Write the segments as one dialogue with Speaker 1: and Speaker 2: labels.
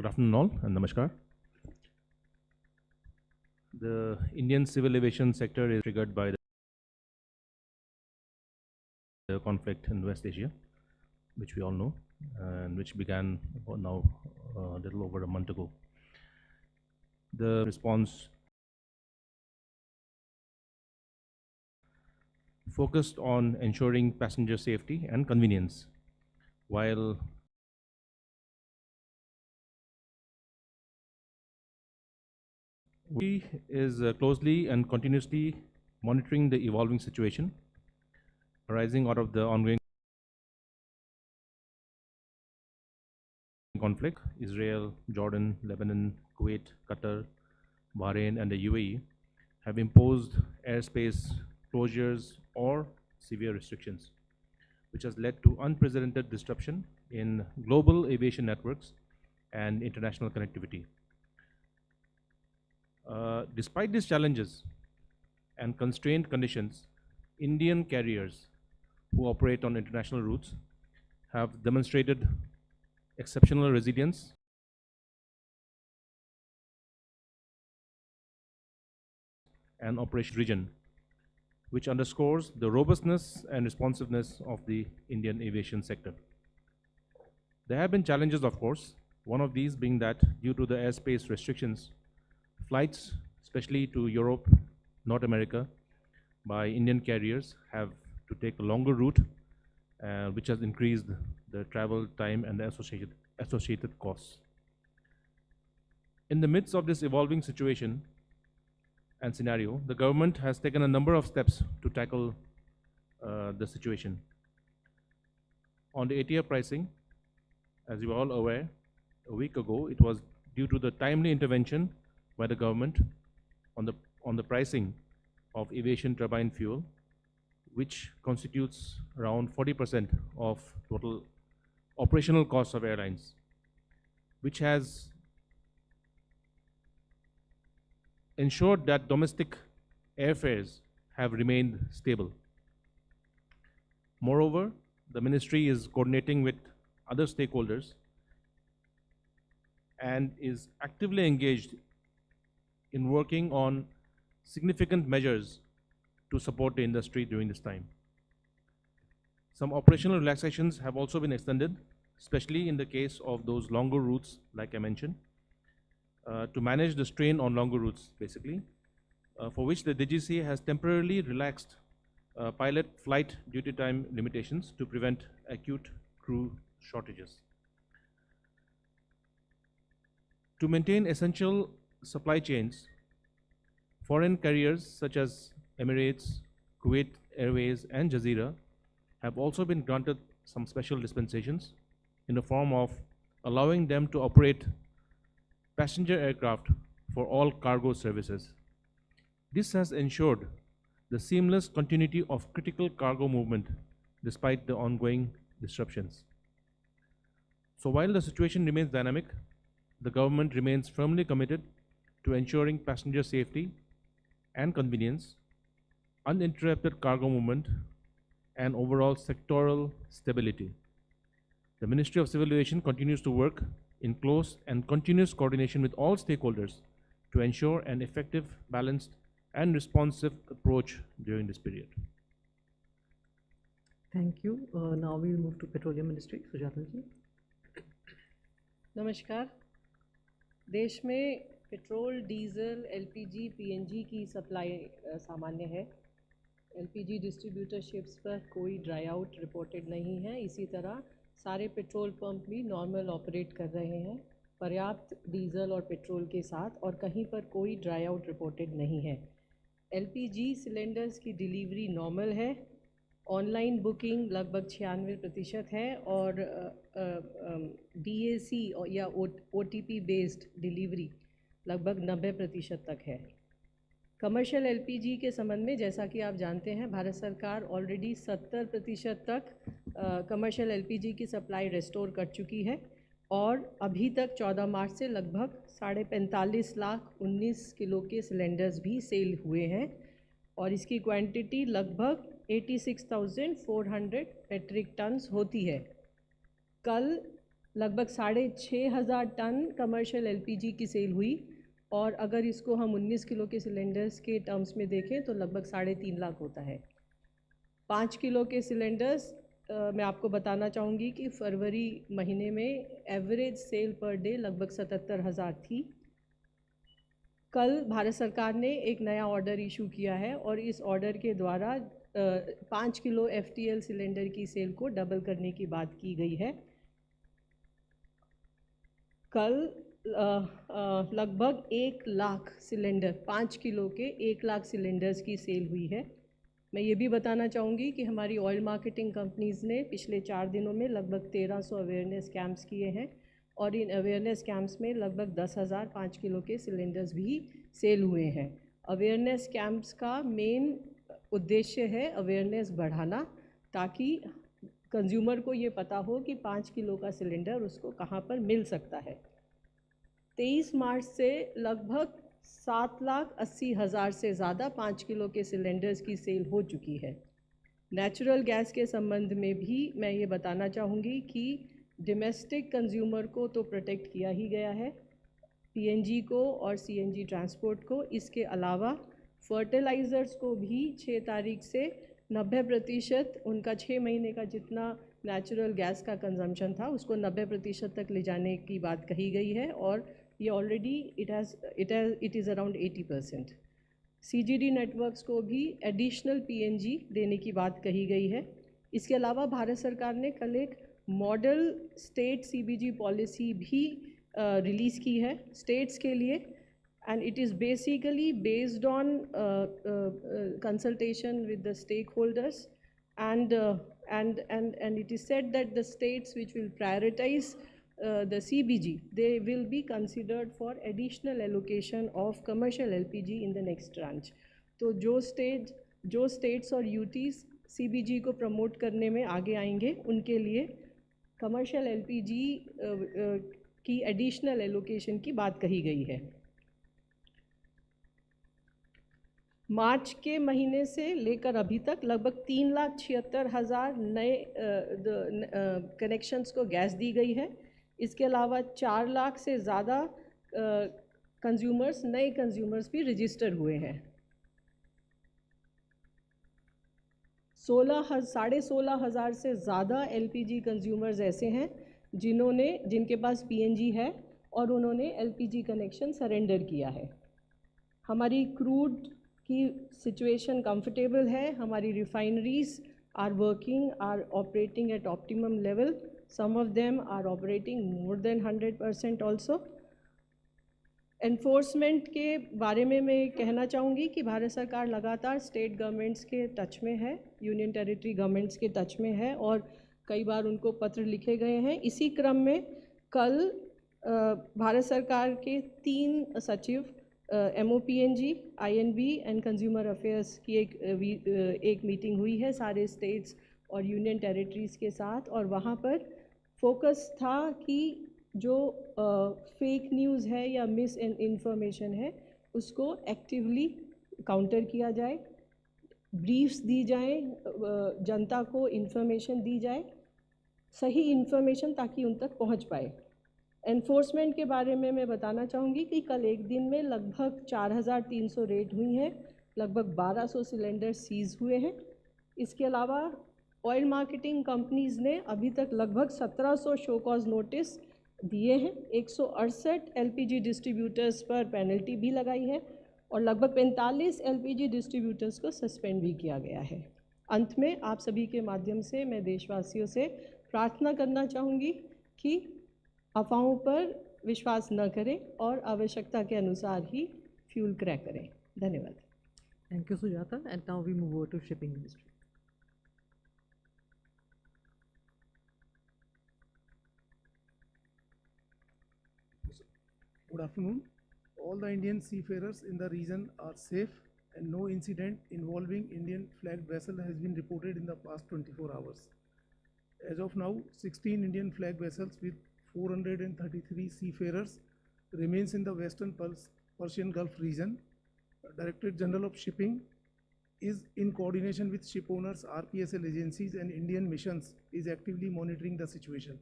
Speaker 1: afternoon all and namaskar. The Indian civil aviation sector is triggered by the conflict in West Asia, which we all know, and which began now a little over a month ago. The response focused on ensuring passenger safety and convenience, while we is closely and continuously monitoring the evolving situation arising out of the ongoing conflict. Israel, Jordan, Lebanon, Kuwait, Qatar, Bahrain, and the UAE have imposed airspace closures or severe restrictions, which has led to unprecedented disruption in global aviation networks and international connectivity. Despite these challenges and constrained conditions, Indian carriers who operate on international routes have demonstrated exceptional resilience and operation region, which underscores the robustness and responsiveness of the Indian aviation sector. There have been challenges, of course, one of these being that due to the airspace restrictions, flights, especially to Europe, North America, by Indian carriers have to take a longer route, which has increased the travel time and the associated costs. In the midst of this evolving situation and scenario, the government has taken a number of steps to tackle the situation. On the ATR pricing, as you are all aware, a week ago, it was due to the timely intervention by the government on the pricing of aviation turbine fuel, which constitutes around 40% of total operational costs of airlines, which has ensured that domestic airfares have remained stable. Moreover, the ministry is coordinating with other stakeholders and is actively engaged in working on significant measures to support the industry during this time. Some operational relaxations have also been extended, especially in the case of those longer routes, like I mentioned, to manage the strain on longer routes, basically, for which the DGCA has temporarily relaxed pilot flight duty time limitations to prevent acute crew shortages. To maintain essential supply chains, foreign carriers such as Emirates, Kuwait Airways, and Jazeera have also been granted some special dispensations in the form of allowing them to operate passenger aircraft for all cargo services. This has ensured the seamless continuity of critical cargo movement despite the ongoing disruptions. So while the situation remains dynamic, the government remains firmly committed to ensuring passenger safety and convenience, uninterrupted cargo movement, and overall sectoral stability. The Ministry of Civil Aviation continues to work in close and continuous coordination with all stakeholders to ensure an effective, balanced, and responsive approach during this period.
Speaker 2: Thank you. Now we will move to Petroleum Ministry. Sujata ji.
Speaker 3: नमस्कार. देश में petrol, diesel, LPG, PNG की supply सामान्य है. LPG distributorships पर कोई dry out reported नहीं है. इसी तरह सारे पेट्रोल पंप भी नॉर्मल ऑपरेट कर रहे हैं, पर्याप्त डीजल और पेट्रोल के साथ, और कहीं पर कोई ड्राई आउट रिपोर्टेड नहीं है. एलपीजी सिलेंडर्स की डिलीवरी नॉर्मल है. ऑनलाइन बुकिंग लगभग 96% है और डीएसी या ओटीपी बेस्ड डिलीवरी लगभग 90% तक है. कमर्शियल एलपीजी के संबंध में जैसा कि आप जानते हैं, भारत सरकार ऑलरेडी 70% तक कमर्शियल एलपीजी की सप्लाई रेस्टोर कर चुकी है और अभी तक 14 मार्च से लगभग 45.5 लाख 19 किलो के सिलेंडर्स भी सेल हुए हैं और इसकी क्वांटिटी लगभग 86,400 मेट्रिक टन्स होती है. कल लगभग 6,500 टन कमर्शियल एलपीजी की सेल हुई, और अगर इसको हम 19 किलो के सिलेंडर्स के टर्म्स में देखें तो लगभग 3.5 लाख होता है। 5 किलो के सिलेंडर्स मैं आपको बताना चाहूँगी कि फरवरी महीने में एवरेज सेल पर डे लगभग 77,000 थी। कल भारत सरकार ने एक नया ऑर्डर इशू किया है और इस ऑर्डर के द्वारा 5 किलो एफटीएल सिलेंडर की सेल को डबल करने की बात की गई है। कल लगभग 1 लाख सिलेंडर, 5 किलो के 1 लाख सिलेंडर्स की सेल हुई है। मैं ये भी बताना चाहूँगी कि हमारी ऑयल मार्केटिंग कंपनीज़ ने पिछले 4 दिनों में लगभग 1300 अवेयरनेस कैंप्स किए हैं, और इन अवेयरनेस कैंप्स में लगभग 10,000 5 किलो के सिलेंडर्स भी सेल हुए हैं। अवेयरनेस कैंप्स का मेन उद्देश्य है अवेयरनेस बढ़ाना, ताकि कंज्यूमर को ये पता हो कि 5 किलो का सिलेंडर उसको कहाँ पर मिल सकता है। 23 मार्च से लगभग 7,80,000 से ज़्यादा 5 किलो के सिलेंडर्स की सेल हो चुकी है। नेचुरल गैस के संबंध में भी मैं ये बताना चाहूँगी कि डोमेस्टिक कंज्यूमर को तो प्रोटेक्ट किया ही गया है, पीएनजी को और सीएनजी ट्रांसपोर्ट को। इसके अलावा फर्टिलाइज़र्स को भी 6 तारीख से 90% उनका 6 महीने का जितना नेचुरल गैस का कंजम्पशन था उसको 90% तक ले जाने की बात कही गई है, और ये already it is around 80%। CGD networks को भी एडिशनल पीएनजी देने की बात कही गई है। इसके अलावा भारत सरकार ने कल एक मॉडल स्टेट सीबीजी पॉलिसी भी रिलीज़ की है स्टेट्स के लिए, and it is basically based on consultation with the stakeholders, and it is said that the states which will prioritize the CBG, they will be considered for additional allocation of commercial LPG in the next tranche. तो जो states और UTs CBG को promote करने में आगे आएंगे उनके लिए कमर्शियल LPG की एडिशनल एलोकेशन की बात कही गई है। मार्च के महीने से लेकर अभी तक लगभग 3,76,000 नए कनेक्शंस को गैस दी गई है। इसके अलावा 4 लाख से ज़्यादा नए कंज्यूमर्स भी रजिस्टर हुए हैं। 16,500 से ज़्यादा एलपीजी कंज्यूमर्स ऐसे हैं जिनके पास पीएनजी है और उन्होंने एलपीजी कनेक्शन सरेंडर किया है। हमारी क्रूड की सिचुएशन कंफर्टेबल है। हमारी refineries are operating at optimum level, some of them are operating more than 100% also. Enforcement के बारे में मैं कहना चाहूँगी कि भारत सरकार लगातार स्टेट गवर्नमेंट्स के टच में है, यूनियन टेरिटरी गवर्नमेंट्स के टच में है, और कई बार उनको पत्र लिखे गए हैं। इसी क्रम में कल भारत सरकार के 3 सचिव MOPNG, INB and consumer affairs की एक मीटिंग हुई है सारे स्टेट्स और यूनियन टेरिटरीज़ के साथ, और वहाँ पर फोकस था कि जो फेक न्यूज़ है या मिस इन्फॉर्मेशन है उसको एक्टिवली काउंटर किया जाए, ब्रीफ्स दी जाएं, जनता को इन्फॉर्मेशन दी जाए, सही इन्फॉर्मेशन ताकि उन तक पहुँच पाए। एनफोर्समेंट के बारे में मैं बताना चाहूँगी कि कल एक दिन में लगभग 4,300 रेड हुई हैं, लगभग 1,200 सिलेंडर सीज़ हुए हैं। इसके अलावा ऑयल मार्केटिंग कंपनीज़ ने अभी तक लगभग 1,700 शो कॉज नोटिस दिए हैं, 168 LPG डिस्ट्रीब्यूटर्स पर पेनल्टी भी लगाई है, और लगभग 45 LPG डिस्ट्रीब्यूटर्स को सस्पेंड भी किया गया है। अंत में आप सभी के माध्यम से मैं देशवासियों से प्रार्थना करना चाहूँगी कि अफवाहों पर विश्वास न करें और आवश्यकता के अनुसार ही फ्यूल क्रय करें। धन्यवाद।
Speaker 2: Thank you, Sujata. And now we move over to shipping industry.
Speaker 4: Good afternoon. All the Indian seafarers in the region are safe, and no incident involving Indian flagged vessel has been reported in the past 24 hours. As of now, 16 Indian flag vessels with 433 seafarers remains in the Western Persian Gulf region. Directorate General of Shipping is in coordination with ship owners, RPSL agencies and Indian missions is actively monitoring the situation.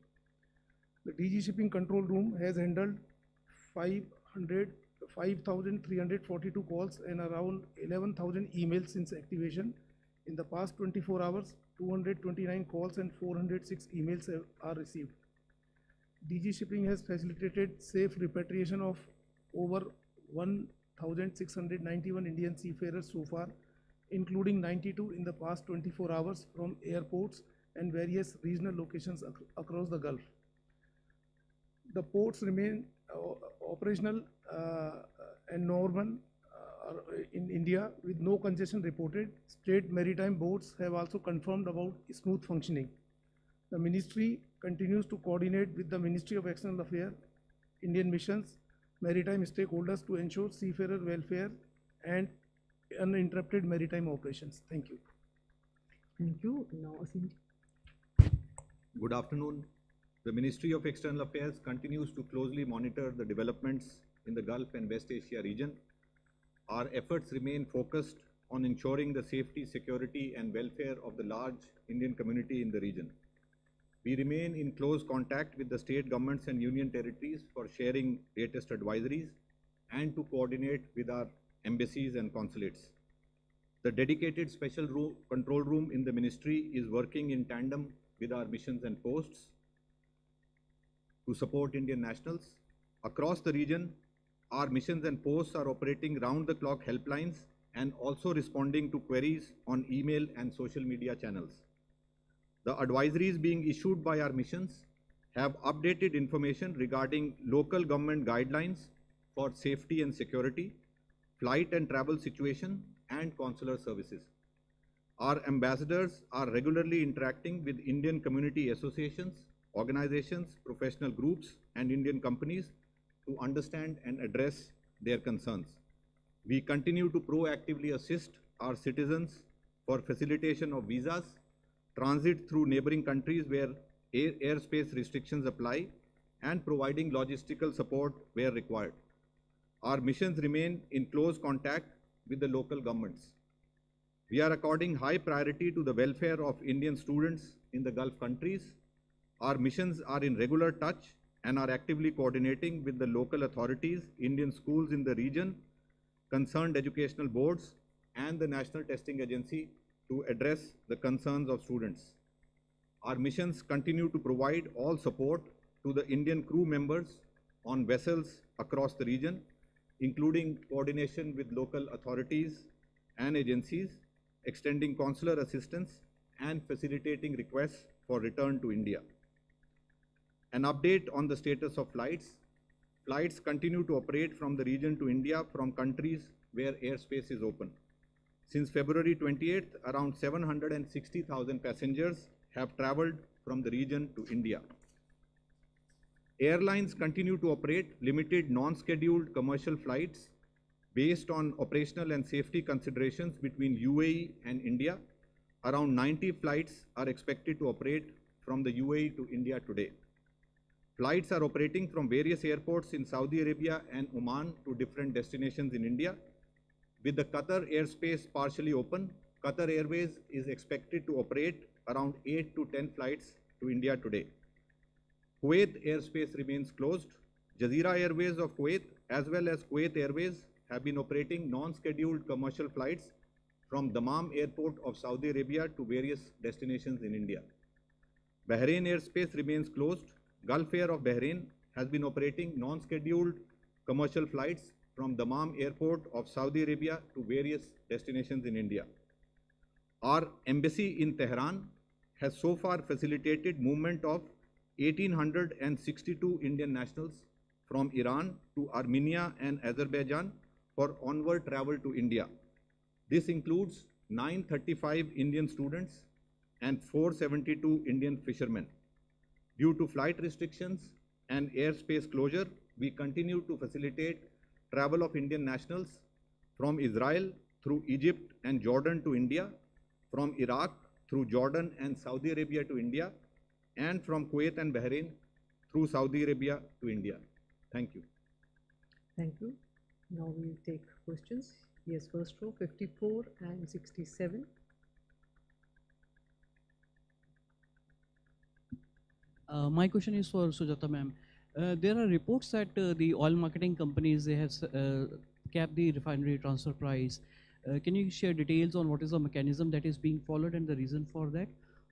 Speaker 4: The DG Shipping Control Room has handled 5,342 calls and around 11,000 emails since activation. In the past 24 hours, 229 calls and 406 emails are received. DG Shipping has facilitated safe repatriation of over 1,691 Indian seafarers so far, including 92 in the past 24 hours from airports and various regional locations across the Gulf. The ports remain operational and normal in India with no congestion reported. State maritime boards have also confirmed about smooth functioning. The ministry continues to coordinate with the Ministry of External Affairs, Indian missions, maritime stakeholders to ensure seafarer welfare and uninterrupted maritime operations. Thank you.
Speaker 2: Thank you. Now, Asim ji.
Speaker 5: Good afternoon. The Ministry of External Affairs continues to closely monitor the developments in the Gulf and West Asia region. Our efforts remain focused on ensuring the safety, security, and welfare of the large Indian community in the region. We remain in close contact with the state governments and union territories for sharing latest advisories and to coordinate with our embassies and consulates. The dedicated special control room in the ministry is working in tandem with our missions and posts to support Indian nationals. Across the region, our missions and posts are operating round-the-clock helplines and also responding to queries on email and social media channels. The advisories being issued by our missions have updated information regarding local government guidelines for safety and security, flight and travel situation, and consular services. Our ambassadors are regularly interacting with Indian community associations, organizations, professional groups, and Indian companies to understand and address their concerns. We continue to proactively assist our citizens for facilitation of visas, transit through neighboring countries where airspace restrictions apply, and providing logistical support where required. Our missions remain in close contact with the local governments. We are according high priority to the welfare of Indian students in the Gulf countries. Our missions are in regular touch and are actively coordinating with the local authorities, Indian schools in the region, concerned educational boards, and the National Testing Agency to address the concerns of students. Our missions continue to provide all support to the Indian crew members on vessels across the region, including coordination with local authorities and agencies, extending consular assistance, and facilitating requests for return to India. An update on the status of flights. Flights continue to operate from the region to India from countries where airspace is open. Since February 28th, around 760,000 passengers have traveled from the region to India. Airlines continue to operate limited non-scheduled commercial flights based on operational and safety considerations between UAE and India. Around 90 flights are expected to operate from the UAE to India today. Flights are operating from various airports in Saudi Arabia and Oman to different destinations in India. With the Qatar airspace partially open, Qatar Airways is expected to operate around 8 to 10 flights to India today. Kuwait airspace remains closed. Jazeera Airways of Kuwait as well as Kuwait Airways have been operating non-scheduled commercial flights from Dammam Airport of Saudi Arabia to various destinations in India. Bahrain airspace remains closed. Gulf Air of Bahrain has been operating non-scheduled commercial flights from Dammam Airport of Saudi Arabia to various destinations in India. Our embassy in Tehran has so far facilitated movement of 1,862 Indian nationals from Iran to Armenia and Azerbaijan for onward travel to India. This includes 935 Indian students and 472 Indian fishermen. Due to flight restrictions and airspace closure, we continue to facilitate travel of Indian nationals from Israel through Egypt and Jordan to India, from Iraq through Jordan and Saudi Arabia to India, and from Kuwait and Bahrain through Saudi Arabia to India. Thank you.
Speaker 2: Thank you. Now we will take questions. Yes, first row, 54 and 67.
Speaker 6: My question is for Sujata ma'am. There are reports that the oil marketing companies, they have capped the refinery transfer price. Can you share details on what is the mechanism that is being followed and the reason for that?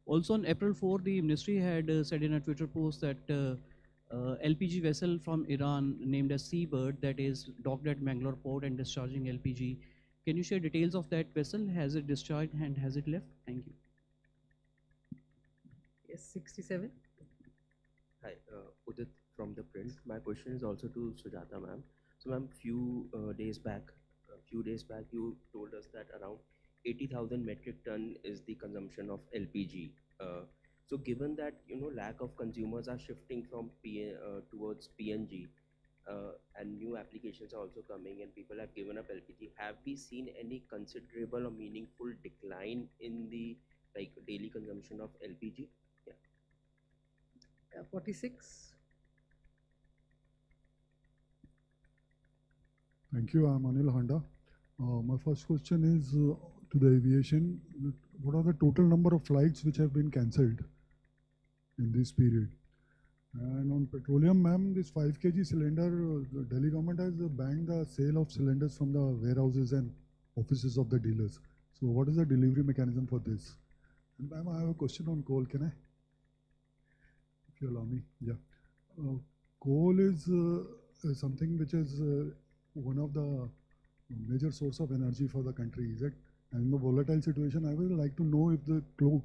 Speaker 6: Also on April 4, the ministry had said in a Twitter post that LPG vessel from Iran named as Seabird that is docked at Mangalore port and discharging LPG. Can you share details of that vessel? Has it discharged and has it left? Thank you.
Speaker 2: Yes, 67.
Speaker 7: Hi, Udit from the print. My question is also to Sujata ma'am. So ma'am, few days back, you told us that around 80,000 metric ton is the consumption of LPG. So given that lack of consumers are shifting from towards PNG, and new applications are also coming, and people have given up LPG, have we seen any considerable or meaningful decline in the daily consumption of LPG?
Speaker 2: 46.
Speaker 8: Thank you. I'm Anil Handa. My first question is to the aviation. What are the total number of flights which have been cancelled in this period? And on petroleum, ma'am, this 5 kg cylinder, the Delhi government has banned the sale of cylinders from the warehouses and offices of the dealers. So what is the delivery mechanism for this? And ma'am, I have a question on coal. Can I? If you allow me. Yeah. Coal is something which is one of the major source of energy for the country, is it? And in the volatile situation, I would like to know if the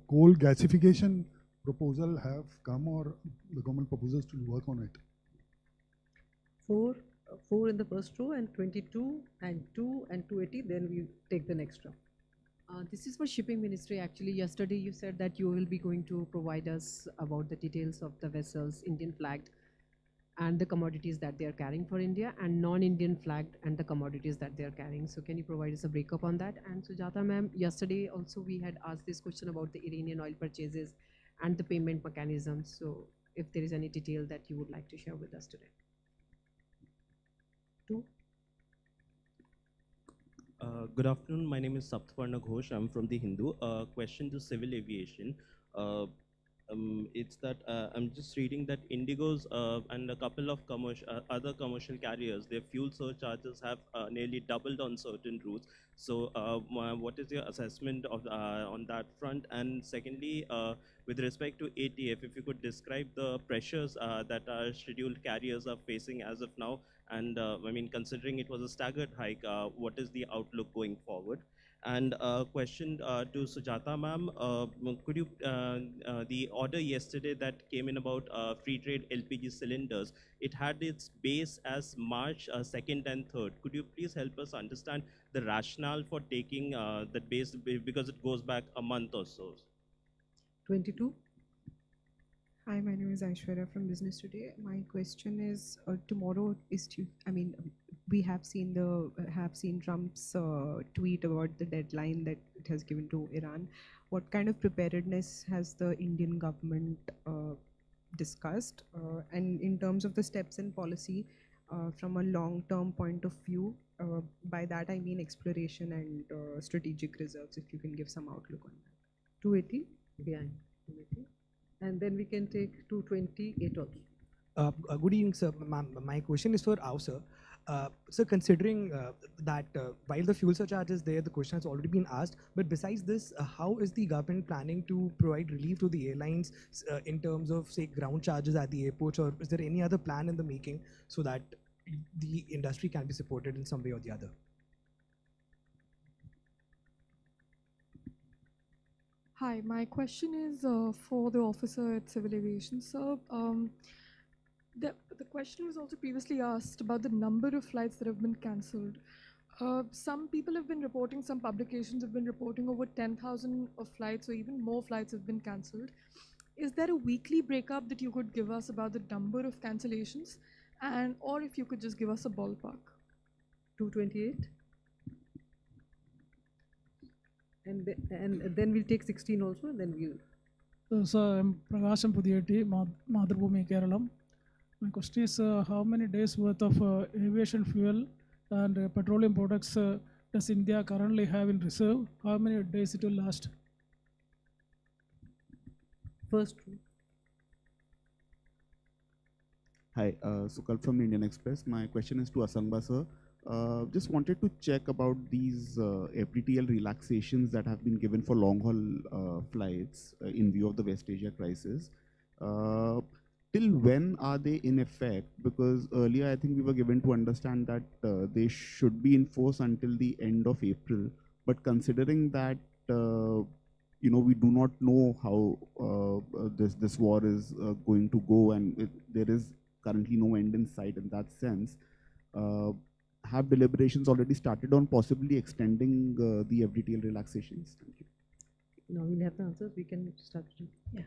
Speaker 8: coal gasification proposal have come or the government proposes to work on it.
Speaker 2: 4 in the first row and 22 and 2 and 280, then we take the next row.
Speaker 9: This is for shipping ministry. Actually, yesterday you said that you will be going to provide us about the details of the vessels, Indian flagged, and the commodities that they are carrying for India, and non-Indian flagged and the commodities that they are carrying. So can you provide us a breakup on that? And Sujata ma'am, yesterday also we had asked this question about the Iranian oil purchases and the payment mechanism. So if there is any detail that you would like to share with us today.
Speaker 2: 2.
Speaker 7: Good afternoon. My name is Saptaparna Ghosh. I'm from the Hindu. Question to civil aviation. It's that I'm just reading that Indigo's and a couple of other commercial carriers, their fuel surcharges have nearly doubled on certain routes. So what is your assessment of on that front? And secondly, with respect to ATF, if you could describe the pressures that our scheduled carriers are facing as of now, and I mean, considering it was a staggered hike, what is the outlook going forward? And question to Sujata ma'am, could you, the order yesterday that came in about free trade LPG cylinders, it had its base as March 2nd and 3rd. Could you please help us understand the rationale for taking that base, because it goes back a month or so?
Speaker 2: 22.
Speaker 10: Hi, my name is Aishwarya from Business Today. My question is, tomorrow is we have seen Trump's tweet about the deadline that it has given to Iran. What kind of preparedness has the Indian government discussed? And in terms of the steps in policy, from a long-term point of view, by that I mean exploration and strategic reserves, if you can give some outlook on that.
Speaker 2: 280 behind 280. And then we can take 228 also.
Speaker 11: Good evening, sir. My question is for Ao, sir. So considering that while the fuel surcharge is there, the question has already been asked, but besides this, how is the government planning to provide relief to the airlines in terms of, say, ground charges at the airports, or is there any other plan in the making so that the industry can be supported in some way or the other?
Speaker 12: Hi, my question is for the officer at Civil Aviation. Sir, the question was also previously asked about the number of flights that have been cancelled. Some people have been reporting, some publications have been reporting over 10,000 of flights or even more flights have been cancelled. Is there a weekly breakup that you could give us about the number of cancellations, and or if you could just give us a ballpark?
Speaker 2: 228. And then we'll take 16 also, and then we'll.
Speaker 13: So I'm Prakasham Pudiyati, Madhurabhumi, Kerala. My question is, how many days worth of aviation fuel and petroleum products does India currently have in reserve? How many days it will last?
Speaker 2: First row.
Speaker 14: Hi, Sukal from Indian Express. My question is to Asangba sir. Just wanted to check about these FDTL relaxations that have been given for long-haul flights in view of the West Asia crisis. Till when are they in effect? Because earlier I think we were given to understand that they should be in force until the end of April. But considering that you know, we do not know how this war is going to go, and there is currently no end in sight in that sense. Have deliberations already started on possibly extending the FDTL relaxations? Thank you.
Speaker 2: Now we'll have the answers. We can start.
Speaker 3: Yeah.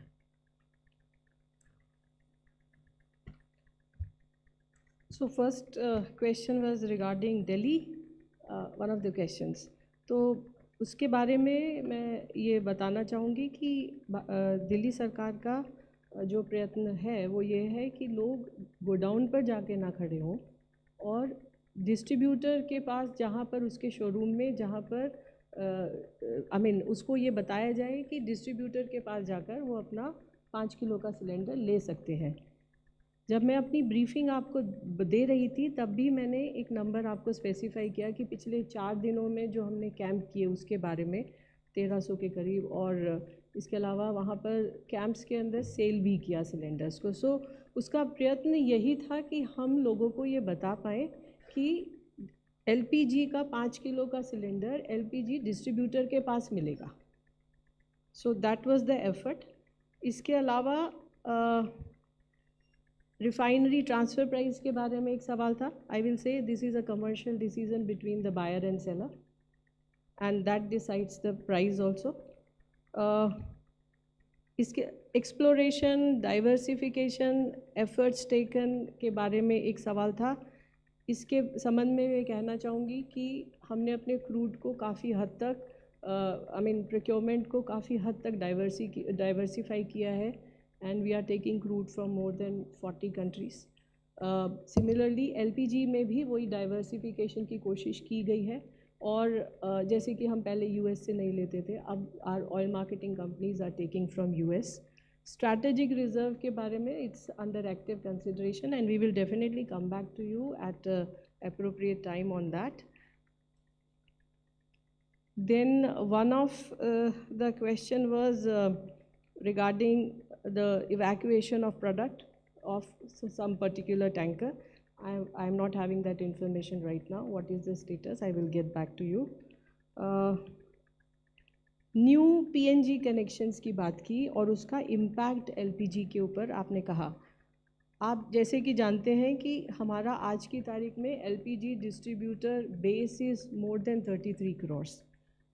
Speaker 3: So first question was regarding Delhi, one of the questions. तो उसके बारे में मैं ये बताना चाहूँगी कि दिल्ली सरकार का जो प्रयत्न है वो ये है कि लोग गोडाउन पर जाके ना खड़े हों और डिस्ट्रीब्यूटर के पास जहाँ पर उसके शोरूम में जहाँ पर उसको ये बताया जाए कि डिस्ट्रीब्यूटर के पास जाकर वो अपना 5 किलो का सिलेंडर ले सकते हैं। जब मैं अपनी ब्रीफिंग आपको दे रही थी तब भी मैंने एक नंबर आपको स्पेसिफाई किया कि पिछले 4 दिनों में जो हमने कैंप किए उसके बारे में 1300 के करीब, और इसके अलावा वहाँ पर कैंप्स के अंदर सेल भी किया सिलेंडर्स को। सो उसका प्रयत्न यही था कि हम लोगों को ये बता पाएँ कि LPG का 5 किलो का सिलेंडर LPG डिस्ट्रीब्यूटर के पास मिलेगा। So that was the effort. इसके अलावा रिफाइनरी ट्रांसफ़र प्राइस के बारे में एक सवाल था। I will say this is a commercial decision between the buyer and seller and that decides the price also. इसके एक्सप्लोरेशन, डाइवर्सिफिकेशन, एफर्ट्स टेकन के बारे में एक सवाल था। इसके संबंध में मैं कहना चाहूँगी कि हमने अपने क्रूड को काफ़ी हद तक प्रोक्योरमेंट को काफ़ी हद तक डाइवर्सिफाई किया है, and we are taking crude from more than 40 countries. Similarly, LPG में भी वही डाइवर्सिफिकेशन की कोशिश की गई है, और जैसे कि हम पहले US से नहीं लेते थे, अब our oil marketing companies are taking from US. Strategic reserve के बारे में it's under active consideration and we will definitely come back to you at appropriate time on that. Then one of the question was regarding the evacuation of product of some particular tanker. I am not having that information right now. What is the status? I will get back to you. New PNG connections की बात की और उसका impact LPG के ऊपर आपने कहा। आप जैसे कि जानते हैं कि हमारा आज की तारीख में LPG distributor base is more than 33 crore.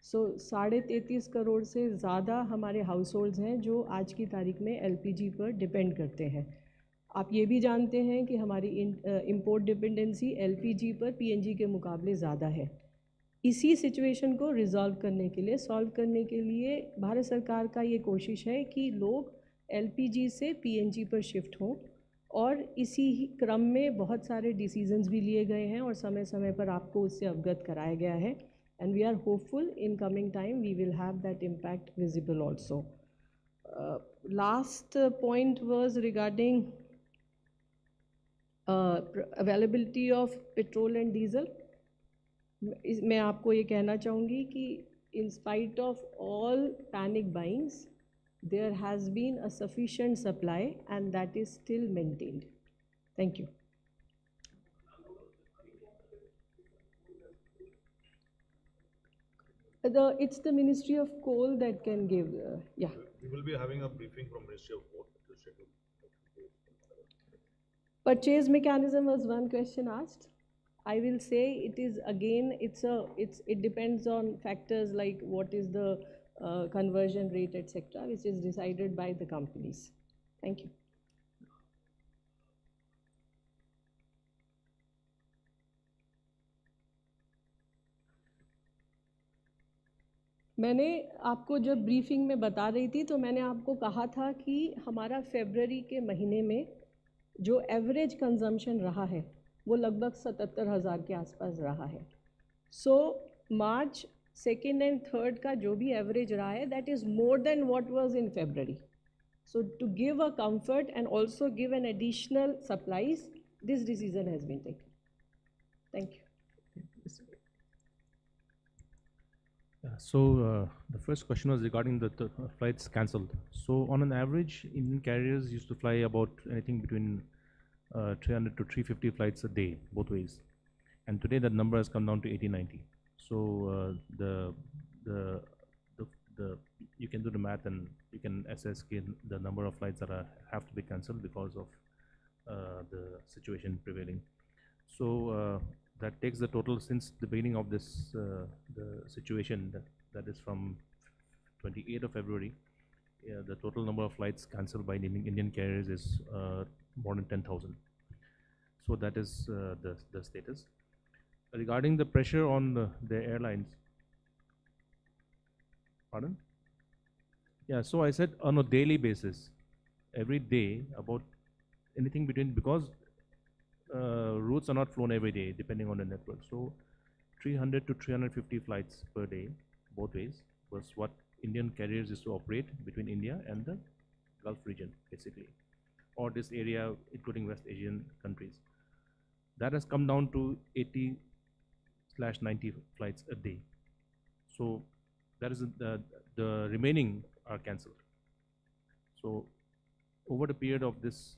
Speaker 3: So 33.5 crore से ज़्यादा हमारे हाउस होल्ड्स हैं जो आज की तारीख में LPG पर डिपेंड करते हैं। आप ये भी जानते हैं कि हमारी इंपोर्ट डिपेंडेंसी LPG पर PNG के मुकाबले ज़्यादा है। इसी सिचुएशन को सॉल्व करने के लिए भारत सरकार का ये कोशिश है कि लोग LPG से PNG पर शिफ्ट हों, और इसी क्रम में बहुत सारे डिसीजंस भी लिए गए हैं और समय समय पर आपको उससे अवगत कराया गया है। And we are hopeful in coming time we will have that impact visible also. Last point was regarding availability of petrol and diesel. मैं आपको ये कहना चाहूँगी कि in spite of all panic buyings, there has been a sufficient supply and that is still maintained. Thank you. It's the Ministry of Coal that can give, yeah.
Speaker 15: We will be having a briefing from Ministry of Coal.
Speaker 3: Purchase mechanism was one question asked. I will say it is again, it depends on factors like what is the conversion rate, etc., which is decided by the companies. Thank you. मैंने आपको जब briefing में बता रही थी तो मैंने आपको कहा था कि हमारा फरवरी के महीने में जो एवरेज कंजम्पशन रहा है वो लगभग 77,000 के आसपास रहा है। सो मार्च 2nd and 3rd का जो भी एवरेज रहा है that is more then what was in February. So to give a comfort and also give an additional supplies, this decision has been taken. Thank you.
Speaker 1: The first question was regarding the flights cancelled. So on an average, Indian carriers used to fly about anything between 300 to 350 flights a day, both ways. And today that number has come down to 80, 90. So you can do the math and you can assess the number of flights that have to be cancelled because of the situation prevailing. So that takes the total since the beginning of this the situation, that is from 28th of February. The total number of flights cancelled by Indian carriers is more than 10,000. So that is the status. Regarding the pressure on the airlines, pardon? Yeah, so I said on a daily basis, every day about anything between, because routes are not flown every day depending on the network. So 300 to 350 flights per day, both ways, was what Indian carriers used to operate between India and the Gulf region, basically, or this area, including West Asian countries. That has come down to 80/90 flights a day. So that is the remaining are cancelled. So over the period of this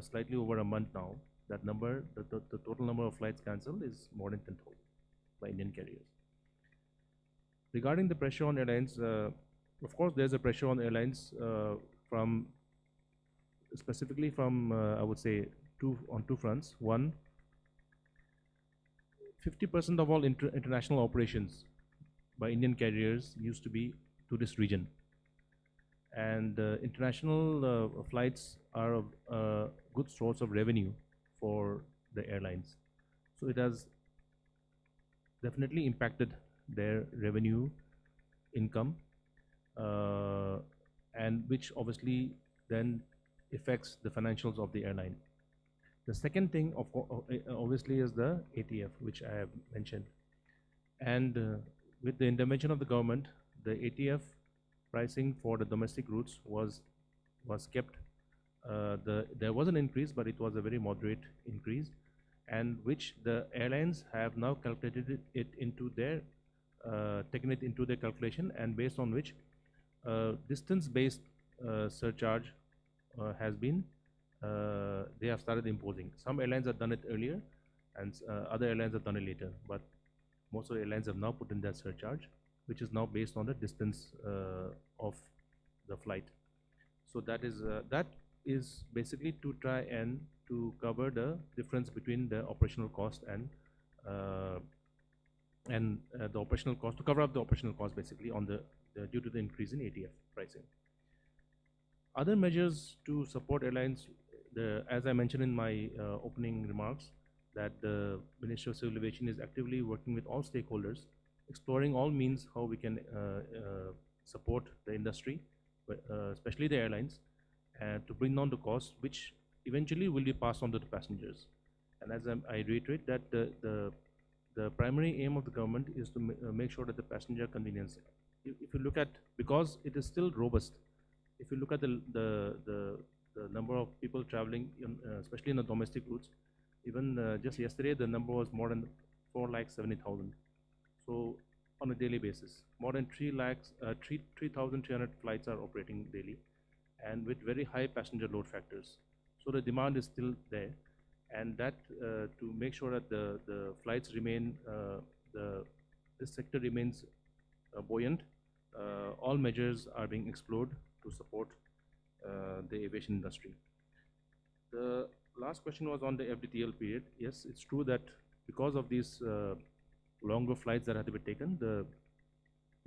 Speaker 1: slightly over a month now, that number, the total number of flights cancelled is more than 10,000 by Indian carriers. Regarding the pressure on airlines, of course there's a pressure on airlines from specifically from I would say on two fronts. One, 50% of all international operations by Indian carriers used to be to this region, and international flights are a good source of revenue for the airlines. So it has definitely impacted their revenue income, and which obviously then affects the financials of the airline. The second thing, obviously, is the ATF, which I have mentioned. And with the intervention of the government, the ATF pricing for the domestic routes was kept. There was an increase, but it was a very moderate increase, and which the airlines have now calculated it into their, taken it into their calculation, and based on which distance-based surcharge has been, they have started imposing. Some airlines have done it earlier, and other airlines have done it later, but most of the airlines have now put in that surcharge, which is now based on the distance of the flight. So that is basically to try and to cover the difference between the operational cost and the operational cost, to cover up the operational cost basically on due to the increase in ATF pricing. Other measures to support airlines, as I mentioned in my opening remarks, that the Ministry of Civil Aviation is actively working with all stakeholders, exploring all means how we can support the industry, especially the airlines, and to bring down the cost, which eventually will be passed on to the passengers. And as I reiterate that the primary aim of the government is to make sure that the passenger convenience, if you look at, because it is still robust, if you look at the number of people traveling, especially in the domestic routes, even just yesterday the number was more than 4,70,000. So on a daily basis, more than 3,300 flights are operating daily, and with very high passenger load factors. So the demand is still there, and that to make sure that the flights remain, this sector remains buoyant, all measures are being explored to support the aviation industry. The last question was on the FDTL period. Yes, it's true that because of these longer flights that had to be taken, the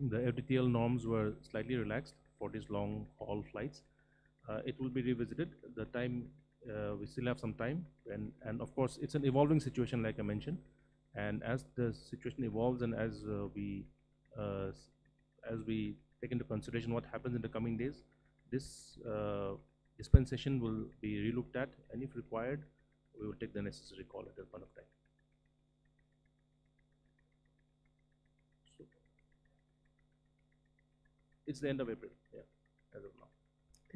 Speaker 1: FDTL norms were slightly relaxed for these long haul flights. It will be revisited. The time, we still have some time, and of course it's an evolving situation, like I mentioned, and as the situation evolves and as we take into consideration what happens in the coming days, this dispensation will be relooked at, and if required, we will take the necessary call at that point of time. So it's the end of April, yeah, as of now.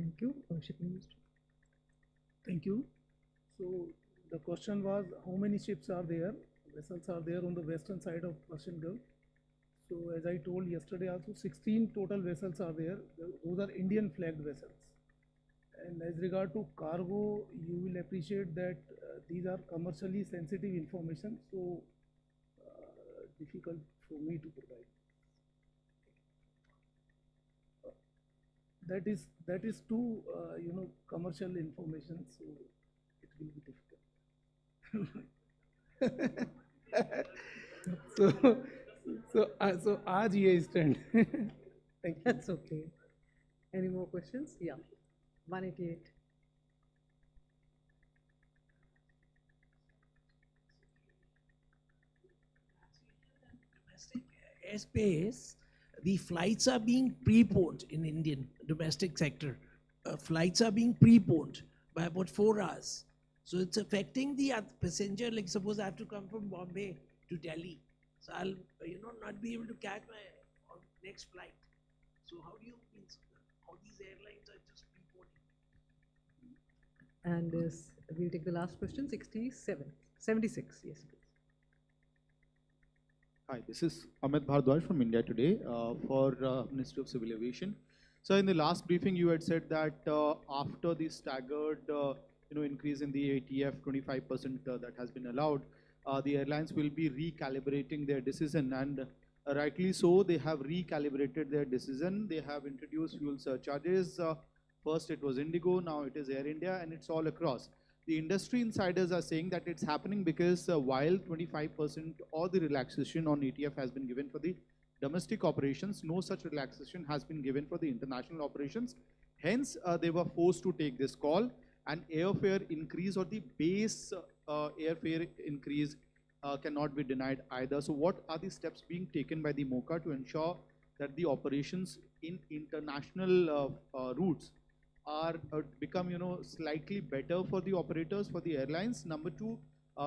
Speaker 2: Thank you. Shipping Minister.
Speaker 4: Thank you. So the question was how many ships are there, vessels are there on the western side of Persian Gulf. So as I told yesterday also, 16 total vessels are there. Those are Indian flagged vessels. And as regard to cargo, you will appreciate that these are commercially sensitive information, so difficult for me to provide. That is too commercial information, so it will be difficult. so आज ये stand. Thank you.
Speaker 2: That's okay. Any more questions? Yeah. 188.
Speaker 16: Airspace, the flights are being preponed in Indian domestic sector. Flights are being preponed by about 4 hours. So it's affecting the passenger. Like suppose I have to come from Bombay to Delhi, so I'll not be able to catch my next flight. So how do you mean all these airlines are just preponing?
Speaker 2: And we'll take the last question. 76. Yes, please.
Speaker 17: Hi, this is Amit Bhardwaj from India Today for Ministry of Civil Aviation. So in the last briefing, you had said that after the staggered increase in the ATF 25% that has been allowed, the airlines will be recalibrating their decision, and rightly so, they have recalibrated their decision. They have introduced fuel surcharges. First it was Indigo, now it is Air India, and it's all across. The industry insiders are saying that it's happening because while 25% or the relaxation on ATF has been given for the domestic operations, no such relaxation has been given for the international operations. Hence, they were forced to take this call, and airfare increase or the base airfare increase cannot be denied either. So what are the steps being taken by the MOCA to ensure that the operations in international routes are become slightly better for the operators, for the airlines? Number two,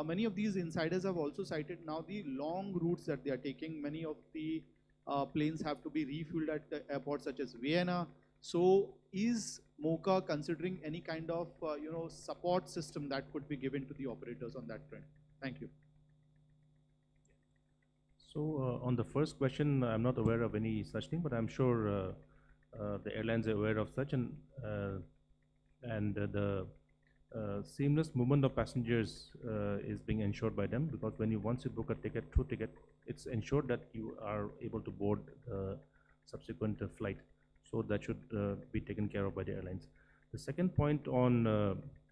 Speaker 17: many of these insiders have also cited now the long routes that they are taking. Many of the planes have to be refueled at the airports such as Vienna. So is MOCA considering any kind of support system that could be given to the operators on that front? Thank you.
Speaker 1: So on the first question, I'm not aware of any such thing, but I'm sure the airlines are aware of such, and the seamless movement of passengers is being ensured by them, because once you book a ticket through ticket, it's ensured that you are able to board the subsequent flight. So that should be taken care of by the airlines. The second point on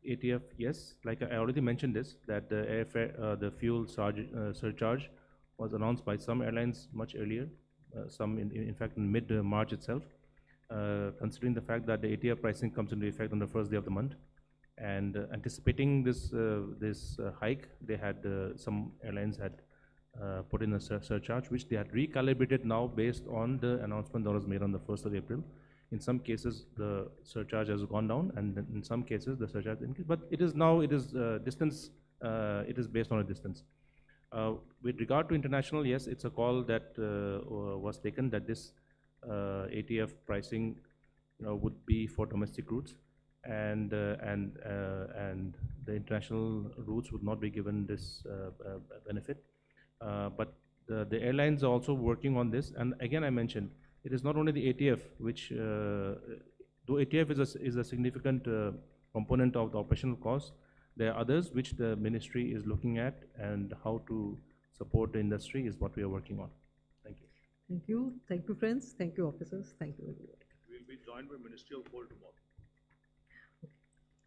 Speaker 1: ATF, yes, like I already mentioned this, that the airfare, the fuel surcharge was announced by some airlines much earlier, some in fact in mid-March itself. Considering the fact that the ATF pricing comes into effect on the first day of the month, and anticipating this hike, they had some airlines had put in a surcharge, which they had recalibrated now based on the announcement that was made on the 1st of April. In some cases, the surcharge has gone down, and in some cases, the surcharge increased. But it is distance. It is based on a distance. With regard to international, yes, it's a call that was taken that this ATF pricing would be for domestic routes, and the international routes would not be given this benefit. But the airlines are also working on this, and again I mentioned it is not only the ATF, which though ATF is a significant component of the operational cost, there are others which the ministry is looking at, and how to support the industry is what we are working on. Thank you.
Speaker 2: Thank you. Thank you, friends. Thank you, officers. Thank you, everybody.
Speaker 15: We'll be joined by Ministry of Coal tomorrow.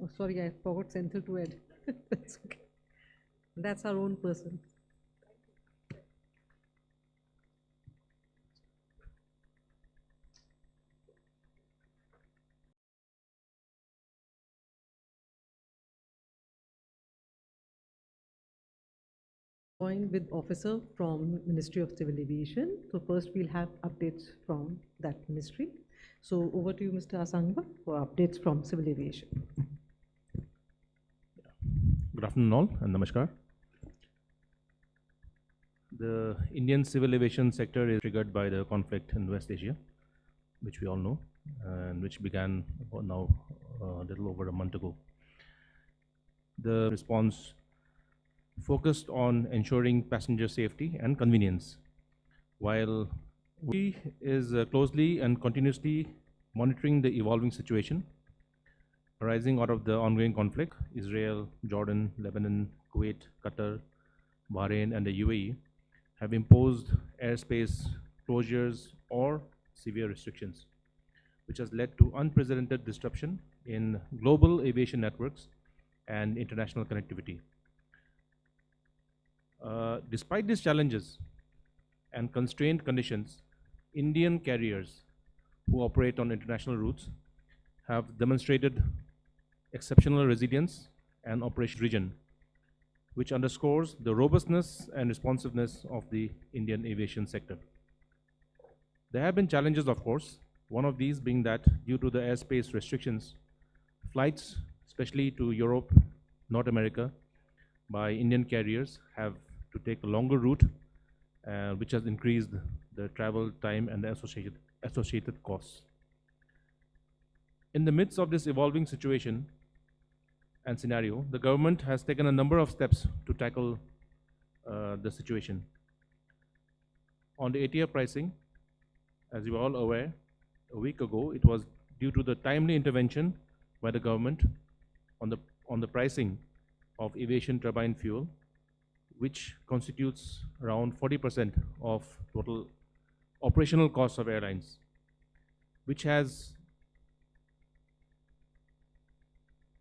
Speaker 2: Oh, sorry, I forgot Central to Ed. That's okay. That's our own person. Joined with officer from Ministry of Civil Aviation. So first we'll have updates from that ministry. So over to you, Mr. Asangba, for updates from Civil Aviation.
Speaker 1: Good afternoon all, and namaskar. The Indian civil aviation sector is triggered by the conflict in West Asia. which we all know, and which began about now a little over a month ago. The response focused on ensuring passenger safety and convenience, while we is closely and continuously monitoring the evolving situation arising out of the ongoing conflict. Israel, Jordan, Lebanon, Kuwait, Qatar, Bahrain, and the UAE have imposed airspace closures or severe restrictions, which has led to unprecedented disruption in global aviation networks and international connectivity. Despite these challenges and constrained conditions, Indian carriers who operate on international routes have demonstrated exceptional resilience and operation region, which underscores the robustness and responsiveness of the Indian aviation sector. There have been challenges, of course, one of these being that due to the airspace restrictions, flights, especially to Europe, North America, by Indian carriers have to take a longer route, which has increased the travel time and the associated costs. In the midst of this evolving situation and scenario, the government has taken a number of steps to tackle the situation. On the ATF pricing, as you are all aware, a week ago, it was due to the timely intervention by the government on the pricing of aviation turbine fuel, which constitutes around 40% of total operational costs of airlines, which has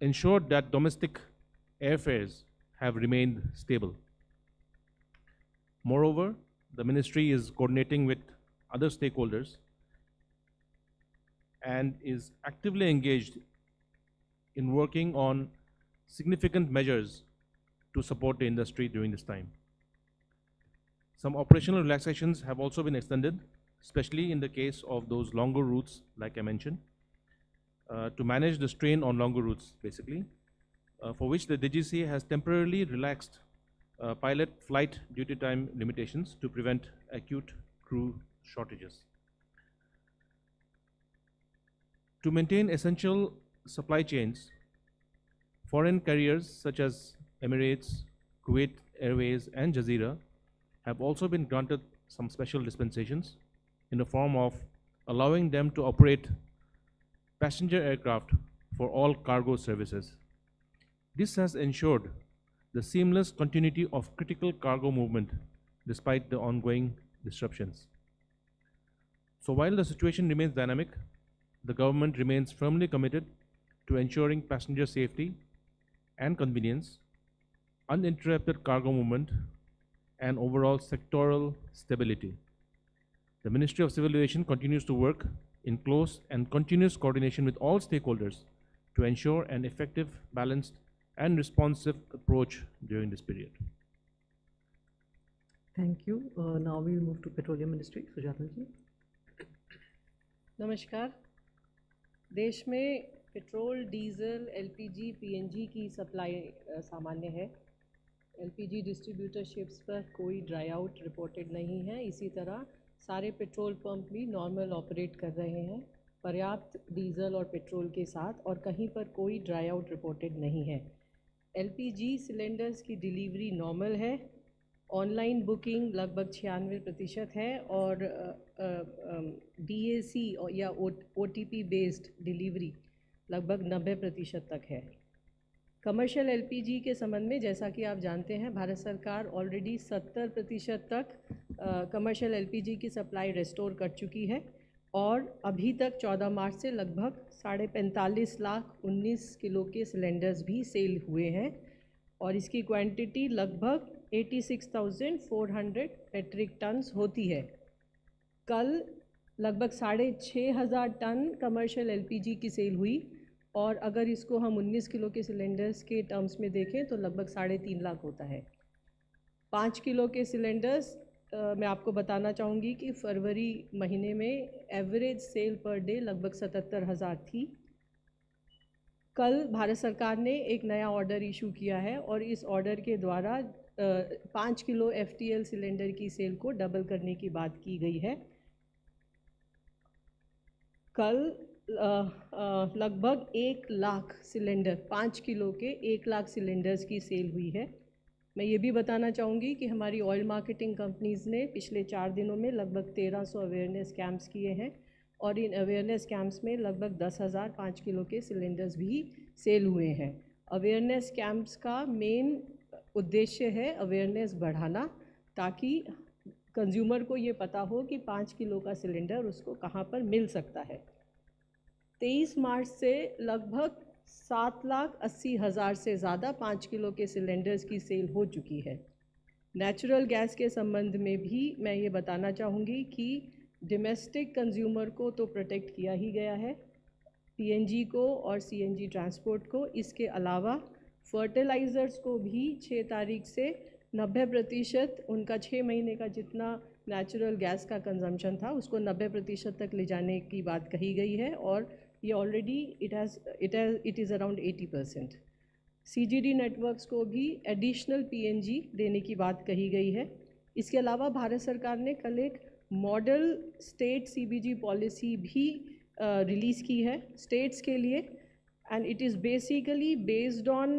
Speaker 1: ensured that domestic airfares have remained stable. Moreover, the ministry is coordinating with other stakeholders and is actively engaged in working on significant measures to support the industry during this time. Some operational relaxations have also been extended, especially in the case of those longer routes, like I mentioned, to manage the strain on longer routes, basically, for which the DGCA has temporarily relaxed pilot flight duty time limitations to prevent acute crew shortages. To maintain essential supply chains, foreign carriers such as Emirates, Kuwait Airways, and Jazeera have also been granted some special dispensations in the form of allowing them to operate passenger aircraft for all cargo services. This has ensured the seamless continuity of critical cargo movement despite the ongoing disruptions. So while the situation remains dynamic, the government remains firmly committed to ensuring passenger safety and convenience, uninterrupted cargo movement, and overall sectoral stability. The Ministry of Civil Aviation continues to work in close and continuous coordination with all stakeholders to ensure an effective, balanced, and responsive approach during this period.
Speaker 2: Thank you. Now we'll move to Petroleum Ministry. Sujata ji.
Speaker 3: नमस्कार। देश में petrol, diesel, LPG, PNG की supply सामान्य है। LPG distributorships पर कोई dry out reported नहीं है। इसी तरह सारे पेट्रोल पंप भी नॉर्मल ऑपरेट कर रहे हैं पर्याप्त डीजल और पेट्रोल के साथ, और कहीं पर कोई ड्राई आउट रिपोर्टेड नहीं है। एलपीजी सिलेंडर्स की डिलीवरी नॉर्मल है। ऑनलाइन बुकिंग लगभग 96% है और डीएसी या ओटीपी बेस्ड डिलीवरी लगभग 90% तक है। कमर्शियल एलपीजी के संबंध में जैसा कि आप जानते हैं, भारत सरकार ऑलरेडी 70% तक कमर्शियल एलपीजी की सप्लाई रेस्टोर कर चुकी है और अभी तक 14 मार्च से लगभग 45.5 लाख 19 किलो के सिलेंडर्स भी सेल हुए हैं और इसकी क्वांटिटी लगभग 86,400 मेट्रिक टन्स होती है। कल लगभग 6,500 टन कमर्शियल एलपीजी की सेल हुई और अगर इसको हम 19 किलो के सिलेंडर्स के टर्म्स में देखें तो लगभग 3.5 लाख होता है। 5 किलो के सिलेंडर्स मैं आपको बताना चाहूँगी कि फरवरी महीने में एवरेज सेल पर डे लगभग 77,000 थी। कल भारत सरकार ने एक नया ऑर्डर इशू किया है और इस ऑर्डर के द्वारा 5 किलो एफटीएल सिलेंडर की सेल को डबल करने की बात की गई है। कल लगभग 1 लाख सिलेंडर 5 किलो के 1 लाख सिलेंडर्स की सेल हुई है। मैं ये भी बताना चाहूँगी कि हमारी ऑयल मार्केटिंग कंपनीज़ ने पिछले 4 दिनों में लगभग 1300 अवेयरनेस कैंप्स किए हैं और इन अवेयरनेस कैंप्स में लगभग 10,000 5 किलो के सिलेंडर्स भी सेल हुए हैं। अवेयरनेस कैंप्स का मेन उद्देश्य है अवेयरनेस बढ़ाना, ताकि कंज्यूमर को ये पता हो कि 5 किलो का सिलेंडर उसको कहाँ पर मिल सकता है। 23 मार्च से लगभग 7,80,000 से ज़्यादा 5 किलो के सिलेंडर्स की सेल हो चुकी है। नेचुरल गैस के संबंध में भी मैं ये बताना चाहूँगी कि डोमेस्टिक कंज्यूमर को तो प्रोटेक्ट किया ही गया है, पीएनजी को और सीएनजी ट्रांसपोर्ट को। इसके अलावा फर्टिलाइज़र्स को भी 6 तारीख से 90% उनका 6 महीने का जितना नेचुरल गैस का कंजम्पशन था उसको 90% तक ले जाने की बात कही गई है और ये already it is around 80%। CGD networks को भी एडिशनल पीएनजी देने की बात कही गई है। इसके अलावा भारत सरकार ने कल एक मॉडल स्टेट सीबीजी पॉलिसी भी रिलीज़ की है स्टेट्स के लिए, and it is basically based on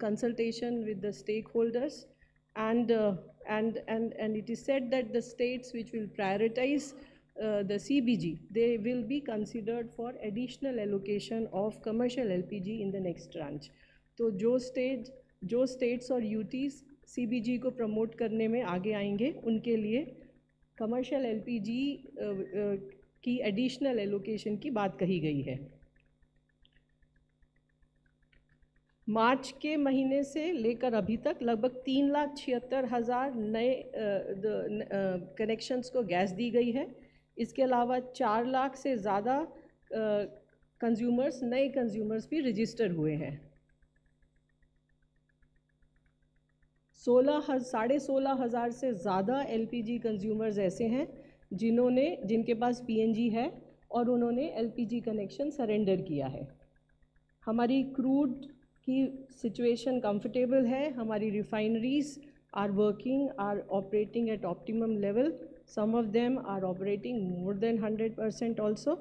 Speaker 3: consultation with the stakeholders, and it is said that the states which will prioritize the CBG, they will be considered for additional allocation of commercial LPG in the next tranche. तो जो states और UTs CBG को promote करने में आगे आएंगे उनके लिए commercial LPG की additional allocation की बात कही गई है। मार्च के महीने से लेकर अभी तक लगभग 3,76,000 नए कनेक्शंस को गैस दी गई है। इसके अलावा 4 लाख से ज़्यादा नए कंज्यूमर्स भी रजिस्टर हुए हैं। 16,500 से ज़्यादा एलपीजी कंज्यूमर्स ऐसे हैं जिनके पास पीएनजी है और उन्होंने एलपीजी कनेक्शन सरेंडर किया है। हमारी क्रूड की सिचुएशन कंफर्टेबल है। हमारी refineries are working, are operating at optimum level. Some of them are operating more than 100% also.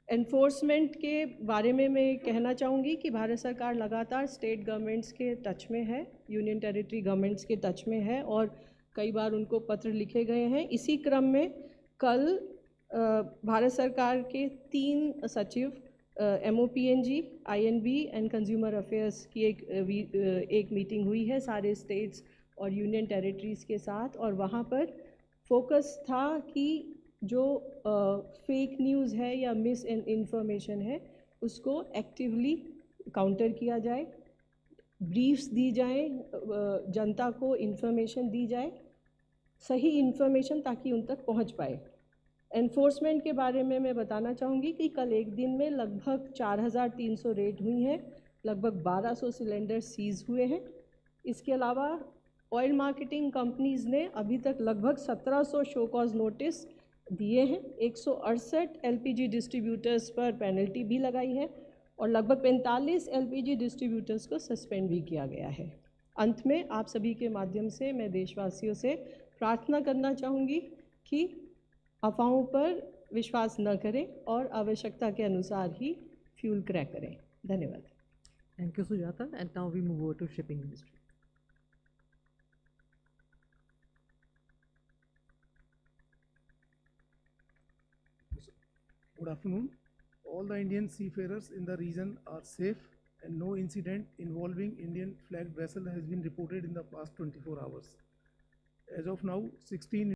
Speaker 3: Enforcement के बारे में मैं कहना चाहूँगी कि भारत सरकार लगातार स्टेट गवर्नमेंट्स के टच में है, यूनियन टेरिटरी गवर्नमेंट्स के टच में है और कई बार उनको पत्र लिखे गए हैं। इसी क्रम में कल भारत सरकार के 3 सचिव MOPNG, INB and consumer affairs की एक मीटिंग हुई है सारे स्टेट्स और यूनियन टेरिटरीज़ के साथ, और वहाँ पर फोकस था कि जो फेक न्यूज़ है या मिस इन्फॉर्मेशन है उसको एक्टिवली काउंटर किया जाए, ब्रीफ्स दी जाए, जनता को इन्फॉर्मेशन दी जाए, सही इन्फॉर्मेशन ताकि उन तक पहुँच पाए। एनफोर्समेंट के बारे में मैं बताना चाहूँगी कि कल एक दिन में लगभग 4,300 रेड हुई हैं, लगभग 1,200 सिलेंडर सीज हुए हैं। इसके अलावा ऑयल मार्केटिंग कंपनीज़ ने अभी तक लगभग 1,700 शो कॉज नोटिस दिए हैं, 168 LPG डिस्ट्रीब्यूटर्स पर पेनल्टी भी लगाई है और लगभग 45 LPG डिस्ट्रीब्यूटर्स को सस्पेंड भी किया गया है। अंत में आप सभी के माध्यम से मैं देशवासियों से प्रार्थना करना चाहूँगी कि अफवाहों पर विश्वास न करें और आवश्यकता के अनुसार ही फ्यूल क्रय करें। धन्यवाद।
Speaker 2: Thank you, Sujata. And now we move over to Shipping Ministry.
Speaker 4: Good afternoon. All the Indian seafarers in the region are safe and no incident involving Indian flagged vessel has been reported in the past 24 hours. As of now, 16